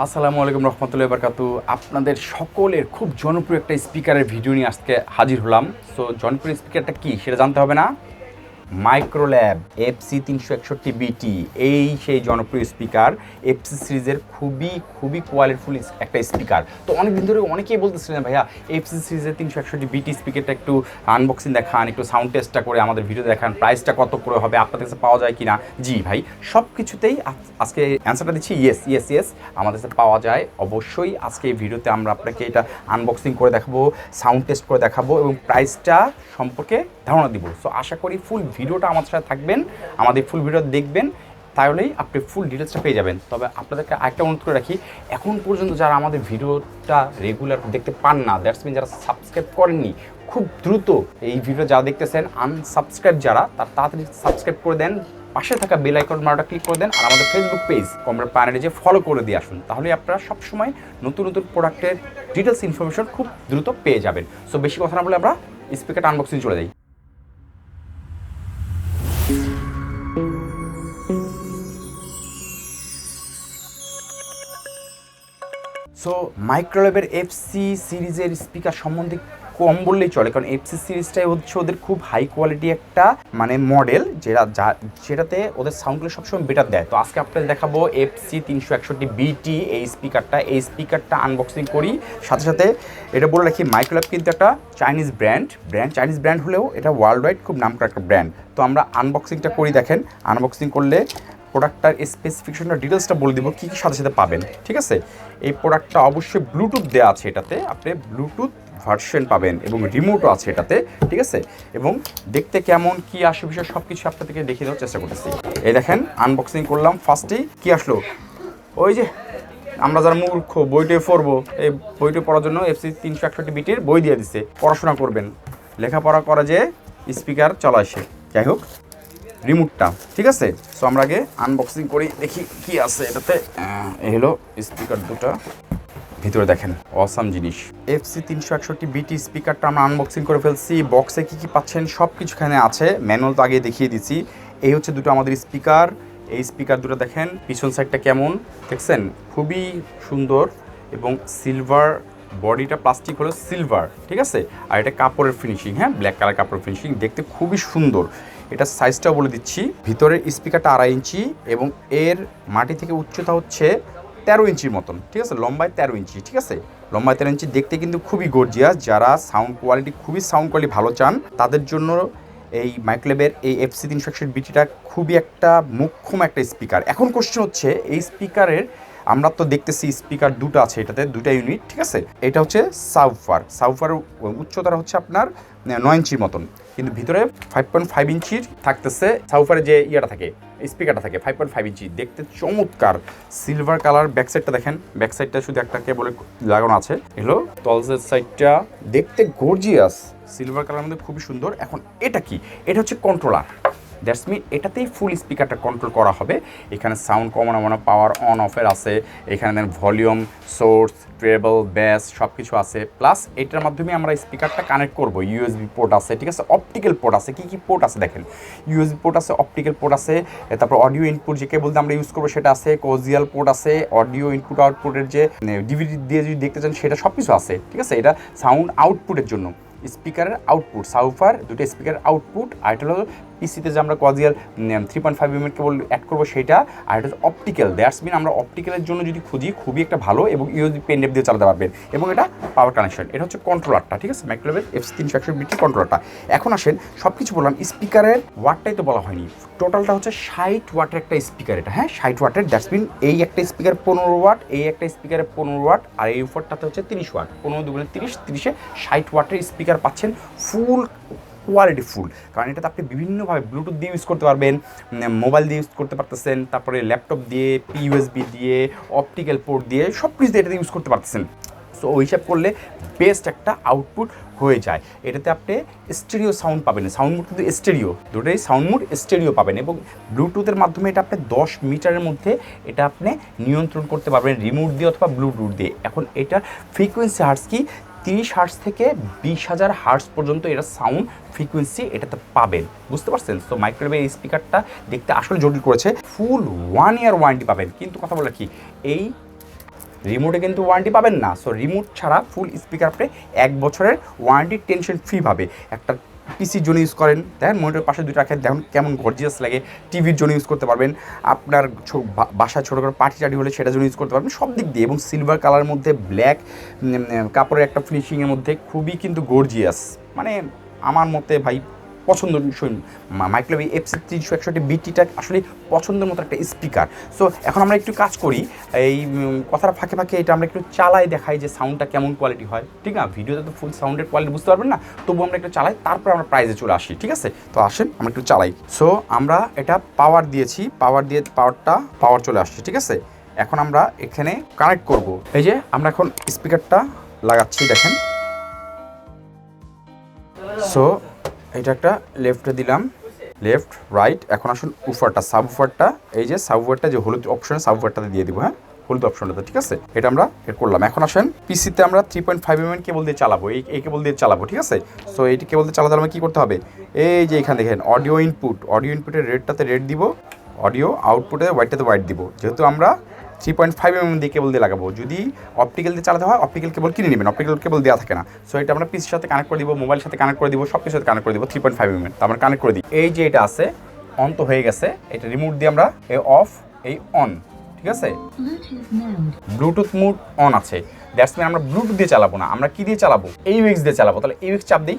আসসালামু আলাইকুম রহমতুল্লাহি ওয়া বারাকাতুহু। আপনাদের সকলের খুব জনপ্রিয় একটা স্পিকারের ভিডিও নিয়ে আজকে হাজির হলাম। সো জনপ্রিয় স্পিকারটা কি সেটা জানতে হবে না? মাইক্রোল্যাব FC361BT, এই সেই জনপ্রিয় স্পিকার, এফসি সিরিজের খুবই কোয়ালিটিফুল একটা স্পিকার। তো অনেকদিন ধরে অনেকেই বলতেছিলেন ভাইয়া এফসি সিরিজের 361BT স্পিকারটা একটু আনবক্সিং দেখান, একটু সাউন্ড টেস্টটা করে আমাদের ভিডিও দেখান, প্রাইসটা কত করে হবে, আপনাদের কাছে পাওয়া যায় কিনা। জি ভাই, সব কিছুতেই আজকে অ্যান্সারটা দিচ্ছি ইয়েস, আমাদের কাছে পাওয়া যায় অবশ্যই। আজকে এই ভিডিওতে আমরা আপনাকে এটা আনবক্সিং করে দেখাবো, সাউন্ড টেস্ট করে দেখাবো এবং প্রাইসটা সম্পর্কে ধারণা দিব। সো আশা করি ফুল ভিডিওটা আমাদের সাথে থাকবেন, আমাদের ফুল ভিডিও দেখবেন, তাহলেই আপনি ফুল ডিটেলসটা পেয়ে যাবেন। তবে আপনাদেরকে আরেকটা অনুরোধ করে রাখি, এখন পর্যন্ত যারা আমাদের ভিডিওটা রেগুলার দেখতে পান না, দ্যাটস মিন যারা সাবস্ক্রাইব করেননি, খুব দ্রুত এই ভিডিও যারা দেখতেছেন আনসাবস্ক্রাইব যারা, তার তাড়াতাড়ি সাবস্ক্রাইব করে দেন, পাশে থাকা বেল আইকন মারাটা ক্লিক করে দেন, আর আমাদের ফেসবুক পেজ কমরেড প্যানেলে যে ফলো করে দিয়ে আসুন। তাহলে আপনারা সবসময় নতুন প্রোডাক্টের ডিটেলস ইনফরমেশন খুব দ্রুত পেয়ে যাবেন। সো বেশি কথা না বলে আমরা স্পিকারটা আনবক্সিং চলে যাই। সো মাইক্রোল্যাবের এফসি সিরিজের স্পিকার সম্বন্ধে কম বললেই চলে, কারণ এফসি সিরিজটাই হচ্ছে ওদের খুব হাই কোয়ালিটি একটা মডেল, যেটাতে ওদের সাউন্ডগুলো সবসময় বেটার দেয়। তো আজকে আপনাদের দেখাবো FC361BT এই স্পিকারটা আনবক্সিং করি। সাথে এটা বলে রাখি, মাইক্রোল্যাব কিন্তু একটা চাইনিজ ব্র্যান্ড হলেও এটা ওয়ার্ল্ড ওয়াইড খুব নামকরা একটা ব্র্যান্ড। তো আমরা আনবক্সিংটা করি। দেখেন, আনবক্সিং করলে প্রোডাক্টটার স্পেসিফিকেশনটা ডিটেলসটা বলে দিব কী সাথে পাবেন। ঠিক আছে, এই প্রোডাক্টটা অবশ্যই ব্লুটুথ দেওয়া আছে, এটাতে আপনি ব্লুটুথ ভার্সন পাবেন এবং রিমোটও আছে এটাতে। ঠিক আছে, এবং দেখতে কেমন কি আসে বিষয় সব কিছু আপনাদেরকে দেখিয়ে দেওয়ার চেষ্টা করতেছি। এই দেখেন, আনবক্সিং করলাম। ফার্স্টেই কি আসলো, ওই যে আমরা যারা মূর্খ বইটি পড়বো, এই বইটি পড়ার জন্য FC361BTর বই দিয়ে দিচ্ছে, পড়াশোনা করবেন, লেখাপড়া করা যে স্পিকার চলা আসে। যাই হোক, রিমোটটা ঠিক আছে। সো আমরা আগে আনবক্সিং করি, দেখি কি আছে এটাতে। এই হলো স্পিকার দুটো, ভিতরে দেখেন অসাম জিনিস। FC361BT স্পিকারটা আমরা আনবক্সিং করে ফেলছি। বক্সে কি পাচ্ছেন সব কিছু এখানে আছে, ম্যানুয়াল তো আগে দেখিয়ে দিচ্ছি। এই হচ্ছে দুটো আমাদের স্পিকার। এই স্পিকার দুটো দেখেন পিছন সাইডটা কেমন দেখছেন, খুবই সুন্দর এবং সিলভার, বডিটা প্লাস্টিক হলো সিলভার। ঠিক আছে, আর এটা কাপড়ের ফিনিশিং, হ্যাঁ ব্ল্যাক কালার কাপড়ের ফিনিশিং, দেখতে খুবই সুন্দর। এটা সাইজটাও বলে দিচ্ছি, ভিতরের স্পিকারটা 2.5 ইঞ্চি এবং এর মাটি থেকে উচ্চতা হচ্ছে 13 ইঞ্চির মতন। ঠিক আছে, লম্বায় 13 ইঞ্চি। ঠিক আছে, লম্বায় 13 ইঞ্চি, দেখতে কিন্তু খুবই গর্জিয়াস। যারা সাউন্ড কোয়ালিটি ভালো চান তাদের জন্য এই মাইক্রোল্যাবের এই FC361BTটা খুবই একটা মোক্ষম একটা স্পিকার। এখন কোশ্চেন হচ্ছে, এই স্পিকারের আমরা তো দেখতেছি স্পিকার দুটো আছে, এটাতে দুটা ইউনিট। ঠিক আছে, এটা হচ্ছে সাবওয়ুফারের উচ্চতাটা হচ্ছে আপনার 9 ইঞ্চির মতন, কিন্তু ভিতরে 5.5 ইঞ্চির থাকতেছে সাবওয়ুফারের যে ইয়েটা থাকে, স্পিকারটা থাকে 5.5 ইঞ্চি। দেখতে চমৎকার, সিলভার কালার। ব্যাক সাইডটা দেখেন, ব্যাক সাইডটা শুধু একটা কেবলে লাগানো আছে। এগুলো তলসের সাইডটা দেখতে গর্জিয়াস, সিলভার কালারের মধ্যে খুবই সুন্দর। এখন এটা কি, এটা হচ্ছে কন্ট্রোলার, দ্যাটস মিন এটাতেই ফুল স্পিকারটা কন্ট্রোল করা হবে। এখানে সাউন্ড কমানো পাওয়ার অন অফের আছে, এখানে দেন ভলিউম, সোর্স, ট্রেবল, ব্যাস সব কিছু আছে। প্লাস এটার মাধ্যমে আমরা স্পিকারটা কানেক্ট করব। ইউএসবি পোর্ট আছে, ঠিক আছে, অপটিক্যাল পোর্ট আছে। কি পোর্ট আছে দেখেন, ইউএসবি পোর্ট আছে, অপটিক্যাল পোর্ট আছে, তারপর অডিও ইনপুট যে কেবল দিয়ে আমরা ইউজ করবো সেটা আছে, কোজিয়াল পোর্ট আছে, অডিও ইনপুট আউটপুটের যে ডিভিডি দিয়ে যদি দেখতে চান সেটা সব কিছু আছে। ঠিক আছে, এটা সাউন্ড আউটপুটের জন্য স্পিকারের আউটপুট, সাবওয়ুফার দুটো স্পিকারের আউটপুট। আর এটা হলো পিসিতে যে আমরা কোয়াজিয়াল 3.5 mm কেবল অ্যাড করবো সেটা। আর এটা হচ্ছে অপটিক্যাল, দ্যাটস মিন আমরা অপটিক্যালের জন্য যদি খুঁজি খুবই একটা ভালো, এবং ইউএসবি পেন ড্রাইভ দিয়ে চালাতে পারবেন, এবং এটা পাওয়ার কানেকশন। এটা হচ্ছে কন্ট্রোলারটা। ঠিক আছে, মাইক্রোল্যাবের FC361BT কন্ট্রোলারটা। এখন আসেন, সব কিছু বললাম, স্পিকারের ওয়াটটাই তো বলা হয়নি। টোটালটা হচ্ছে 60 ওয়াটের একটা স্পিকার এটা, হ্যাঁ 60 ওয়াটের। দ্যাটস মিন এই একটা স্পিকার 15 ওয়াট, এই একটা স্পিকারের 15 ওয়াট, আর এই উপরটাতে হচ্ছে 30 ওয়াট। 15 দুগুণে 30, 30-এ 60 ওয়াটের স্পিকার পাচ্ছেন, ফুল কোয়ালিটি ফুল। কারণ এটাতে আপনি বিভিন্নভাবে ব্লুটুথ দিয়ে ইউজ করতে পারবেন, মোবাইল দিয়ে ইউজ করতে পারতেছেন, তারপরে ল্যাপটপ দিয়ে, ইউএসবি দিয়ে, অপটিক্যাল পোর্ট দিয়ে, সব কিছু দিয়ে এটাতে ইউজ করতে পারতেছেন। সো ওই হিসাব করলে বেস্ট একটা আউটপুট হয়ে যায়। এটাতে আপনি স্টেরিও সাউন্ড পাবেন, সাউন্ড মোড কিন্তু স্টেরিও, দুটোই সাউন্ড মোড স্টেরিও পাবেন, এবং ব্লুটুথের মাধ্যমে এটা আপনি 10 মিটারের মধ্যে এটা আপনি নিয়ন্ত্রণ করতে পারবেন রিমোট দিয়ে অথবা ব্লুটুথ দিয়ে। এখন এটার ফ্রিকোয়েন্সি হার্টস কি, 30 হার্টস থেকে 20,000 হার্টস পর্যন্ত এটা সাউন্ড ফ্রিকোয়েন্সি এটাতে পাবেন, বুঝতে পারছেন। সো মাইক্রোওয়েভ এই স্পিকারটা দেখতে আসলে জটিল করেছে। ফুল 1 ইয়ার ওয়ারেন্টি পাবেন, কিন্তু কথা বলে কি, এই রিমোটে কিন্তু ওয়ারেন্টি পাবেন না। সো রিমোট ছাড়া ফুল স্পিকার আপনি 1 বছরের ওয়ারেন্টি টেনশন ফ্রি পাবে। একটা পিসির জন্য ইউজ করেন, দেখেন মনিটরের পাশে দুটো রাখেন, দেখুন কেমন গর্জিয়াস লাগে। টিভির জন্য ইউজ করতে পারবেন, আপনার বাসায় ছোটো করে পার্টি টাটি হলে সেটার জন্য ইউজ করতে পারবেন, সব দিক দিয়ে। এবং সিলভার কালারের মধ্যে ব্ল্যাক কাপড়ের একটা ফিনিশিংয়ের মধ্যে খুবই কিন্তু গর্জিয়াস, মানে আমার মতে ভাই পছন্দসই। মাইক্রোল্যাব FC361BTটা আসলে পছন্দের মতো একটা স্পিকার। সো এখন আমরা একটু কাজ করি, এই কথাটা ফাঁকে ফাঁকে এটা আমরা একটু চালাই দেখাই যে সাউন্ডটা কেমন কোয়ালিটি হয়, ঠিক না? ভিডিওতে তো ফুল সাউন্ডের কোয়ালিটি বুঝতে পারবেন না, তবু আমরা একটু চালাই, তারপর আমরা প্রাইজে চলে আসি, ঠিক আছে? তো আসেন আমরা একটু চালাই। সো আমরা এটা পাওয়ার দিয়েছি, পাওয়ার দিয়ে পাওয়ার চলে আসছে, ঠিক আছে? এখন আমরা এখানে কানেক্ট করব। এই যে আমরা এখন স্পিকারটা লাগাচ্ছি, দেখেন। সো এটা একটা লেফটে দিলাম, লেফট রাইট। এখন আসুন উফারটা, সাব উফারটা, এই যে সাব উফারটা যে হলুদ অপশন, সাব উফারটাতে দিয়ে দিব, হ্যাঁ হলুদ অপশনটাতে, ঠিক আছে? এটা আমরা এর করলাম। এখন আসেন পিসিতে আমরা 3.5mm কেবল দিয়ে চালাবো, এই কেবল দিয়ে চালাবো, ঠিক আছে? সো এইটি কেবল দিয়ে চালাতে হলে কী করতে হবে, এই যে এখানে দেখেন অডিও ইনপুটের রেডটাতে রেড দিব, অডিও আউটপুটে হোয়াইটটাতে হোয়াইট দিব। যেহেতু আমরা 3.5mm দিয়ে কেবল দিয়ে লাগাবো, যদি অপটিক্যাল দিয়ে চালাতে হয় অপটিক্যাল কেবল কিনে নেবেন, অপটিক্যাল কেবল দেওয়া থাকে না। সো এটা আমরা পিসির সাথে কানেক্ট করে দিব, মোবাইলের সাথে কানেক্ট করে দিব, সব কিছুর সাথে কানেক্ট করে দিব 3.5mm। তো আমরা কানেক্ট করে দিই। এই যে এটা আছে অন তো হয়ে গেছে, এটা রিমোট দিয়ে আমরা এই অফ এই অন, ঠিক আছে? ব্লুটুথ মোড অন আছে, দ্যাটস মিন আমরা ব্লুটুথ দিয়ে চালাবো না, আমরা কি দিয়ে চালাবো, AUX দিয়ে চালাবো। তাহলে AUX চাপ দিই,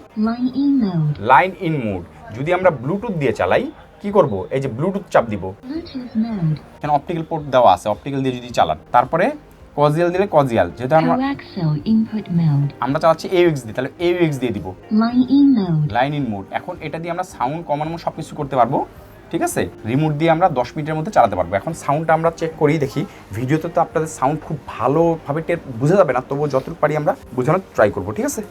লাইন ইন মোড। যদি আমরা ব্লুটুথ দিয়ে চালাই কি করব, এই যে ব্লুটুথ চাপ দিব, এখানে অপটিক্যাল পোর্ট দেওয়া আছে, অপটিক্যাল দিয়ে যদি চালান, তারপরে coaxial দিলে coaxial, যেহেতু আমরা চালাচ্ছি AUX দিয়ে, তাহলে AUX দিয়ে দিব, লাইন ইন মোড। এখন এটা দিয়ে আমরা সাউন্ড কমানো সব কিছু করতে পারবো, ঠিক আছে? রিমোট দিয়ে আমরা 10 মিনিটের মধ্যে চালাতে পারবো। এখন সাউন্ডটা আমরা চেক করি, দেখি। ভিডিওতে তো আপনাদের সাউন্ড খুব ভালোভাবে বোঝা যাবে না, তবুও যতটুকু পারি আমরা বোঝানোর ট্রাই করবো, ঠিক আছে?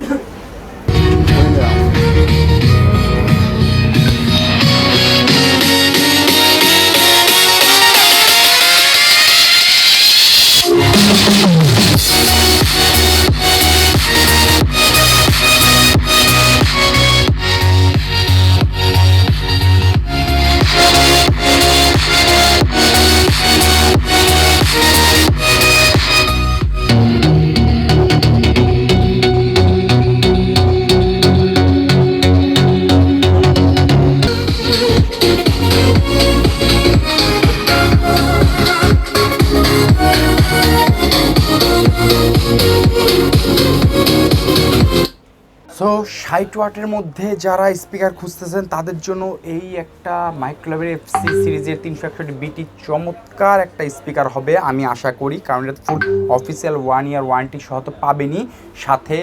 সো 60 ওয়াটের মধ্যে যারা স্পিকার খুঁজতেছেন তাদের জন্য এই একটা মাইক্রোল্যাবের FC সিরিজের 361BT চমৎকার একটা স্পিকার হবে আমি আশা করি, কারণ এটা ফুল অফিসিয়াল 1 ইয়ার ওয়ারেন্টি সহ তো পাবেনই, সাথে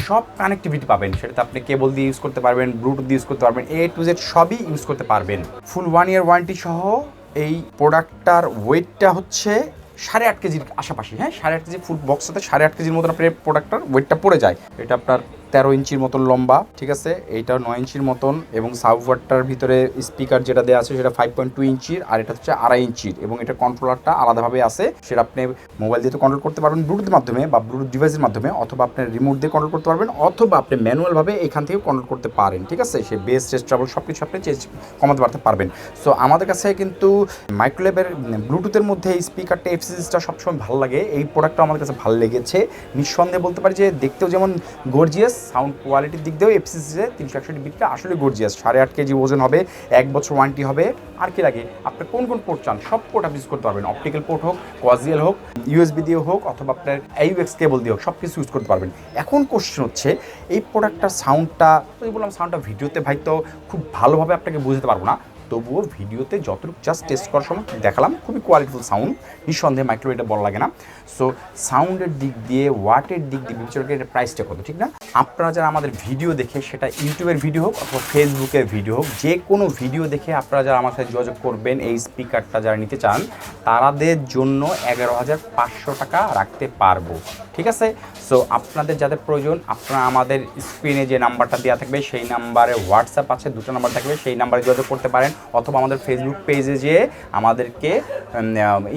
সব কানেক্টিভিটি পাবেন। সেটাতে আপনি কেবল দিয়ে ইউজ করতে পারবেন, ব্লুটুথ দিয়ে ইউজ করতে পারবেন, A to Z সবই ইউজ করতে পারবেন। ফুল 1 ইয়ার ওয়ারেন্টি সহ এই প্রোডাক্টটার ওয়েটটা হচ্ছে 8.5 কেজির আশেপাশে, হ্যাঁ 8.5 কেজি ফুল বক্সটাতে 8.5 কেজির মতন আপনার প্রোডাক্টটার ওয়েটটা পড়ে যায়। এটা আপনার 13 ইঞ্চির মতন লম্বা, ঠিক আছে? এইটা 9 ইঞ্চির মতন, এবং সাবওয়ারটার ভিতরে স্পিকার যেটা দেওয়া আছে সেটা 5.2 ইঞ্চির, আর এটা হচ্ছে 2.5 ইঞ্চির, এবং এটা কন্ট্রোলারটা আলাদাভাবে আছে। সেটা আপনি মোবাইল দিয়ে তো কন্ট্রোল করতে পারবেন ব্লুটুথের মাধ্যমে বা ব্লুটুথ ডিভাইসের মাধ্যমে, অথবা আপনি রিমোট দিয়ে কন্ট্রোল করতে পারবেন, অথবা আপনি ম্যানুয়ালভাবে এখান থেকে কন্ট্রোল করতে পারেন, ঠিক আছে? সে বেস চেঞ্জ ট্রাবল সব কিছু আপনি চেঞ্জ কমাতে পারতে পারবেন। সো আমাদের কাছে কিন্তু মাইক্রোল্যাবের ব্লুটুথের মধ্যে এই স্পিকারটা FC সিরিজটা সবসময় ভালো লাগে, এই প্রোডাক্টটা আমাদের কাছে ভালো লেগেছে। নিঃসন্দেহে বলতে পারি যে দেখতেও যেমন গর্জিয়াস, সাউন্ড কোয়ালিটি দিক দিয়েও FC সিরিজের 361BT আসলে গর্জিয়াস। 8.5 কেজি ওজন হবে, 1 বছর ওয়ারেন্টি হবে। আর কি লাগে, আপনি কোন কোন পোর্ট চান সব পোর্ট আপনি ইউজ করতে পারবেন, অপটিক্যাল পোর্ট হোক, coaxial হোক, USB দিয়ে হোক, অথবা আপনার AUX কেবল দিয়ে হোক, সব কিছু ইউজ করতে পারবেন। এখন কোশ্চেন হচ্ছে এই প্রোডাক্টটার সাউন্ডটা, ওই বললাম সাউন্ডটা ভিডিওতে ভাই তো খুব ভালোভাবে আপনাকে বুঝতে পারবো না, তবুও ভিডিওতে যতটুকু জাস্ট টেস্ট করার সময় দেখালাম, খুবই কোয়ালিটিফুল সাউন্ড, নিঃসন্দেহে মাইক্রোওয়েভ এটা বলা লাগে না। সো সাউন্ডের দিক দিয়ে, ওয়াটের দিক দিয়ে বিবেচনা করে এটার প্রাইসটা কত, ঠিক না? আপনারা যারা আমাদের ভিডিও দেখে, সেটা ইউটিউবের ভিডিও হোক অথবা ফেসবুকের ভিডিও হোক, যে কোনো ভিডিও দেখে আপনারা যারা আমার সাথে যোগাযোগ করবেন, এই স্পিকারটা যারা নিতে চান তাদের জন্য 11,500 টাকা রাখতে পারবো, ঠিক আছে? সো আপনাদের যাদের প্রয়োজন, আপনারা আমাদের স্ক্রিনে যে নাম্বারটা দেওয়া থাকবে সেই নাম্বারে হোয়াটসঅ্যাপ আছে, দুটো নাম্বার থাকবে, সেই নাম্বারে যোগাযোগ করতে পারেন, অথবা আমাদের ফেসবুক পেজে যেয়ে আমাদেরকে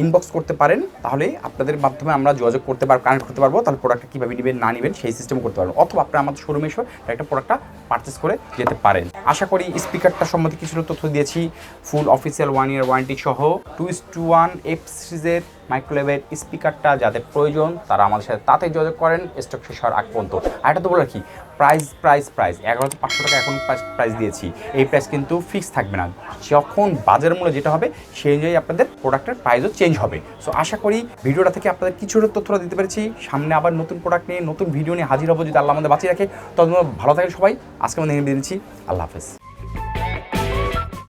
ইনবক্স করতে পারেন, তাহলে আপনাদের মাধ্যমে আমরা যোগাযোগ করতে পারবো, কানেক্ট করতে পারবো, তাহলে প্রোডাক্টটা কীভাবে নেবেন না নেবেন সেই সিস্টেম করতে পারবো। অথবা আপনারা আমাদের শোরুমে এসে একটা প্রোডাক্টটা পারচেস করে যেতে পারেন। আশা করি স্পিকারটা সম্বন্ধে কিছুটা তথ্য দিয়েছি। ফুল অফিসিয়াল 1 ইয়ার ওয়ারেন্টি সহ 2:1 এফ সিরিজের মাইক্রোলেভের স্পিকারটা যাদের প্রয়োজন তারা আমাদের সাথে তাতে যোগাযোগ করেন স্টক শেষ হওয়ার আগ পর্যন্ত। আর এটা তো বলে রাখি, প্রাইস 11,500 টাকা এখন প্রাইস দিয়েছি। এই প্রাইস কিন্তু ফিক্স থাকবে না, যখন বাজার মূল্য যেটা হবে সেই অনুযায়ী আপনাদের প্রোডাক্টের প্রাইসও চেঞ্জ হবে। সো আশা করি ভিডিওটা থেকে আপনাদের কিছুটা তথ্য দিতে পেরেছি। সামনে আবার নতুন প্রোডাক্ট নিয়ে নতুন ভিডিও নিয়ে হাজির হবো যদি আল্লাহ আমাদের বাঁচিয়ে রাখে। তখন ভালো থাকেন সবাই। আজকে আমাদের নিয়ে দিচ্ছি, আল্লাহ হাফেজ।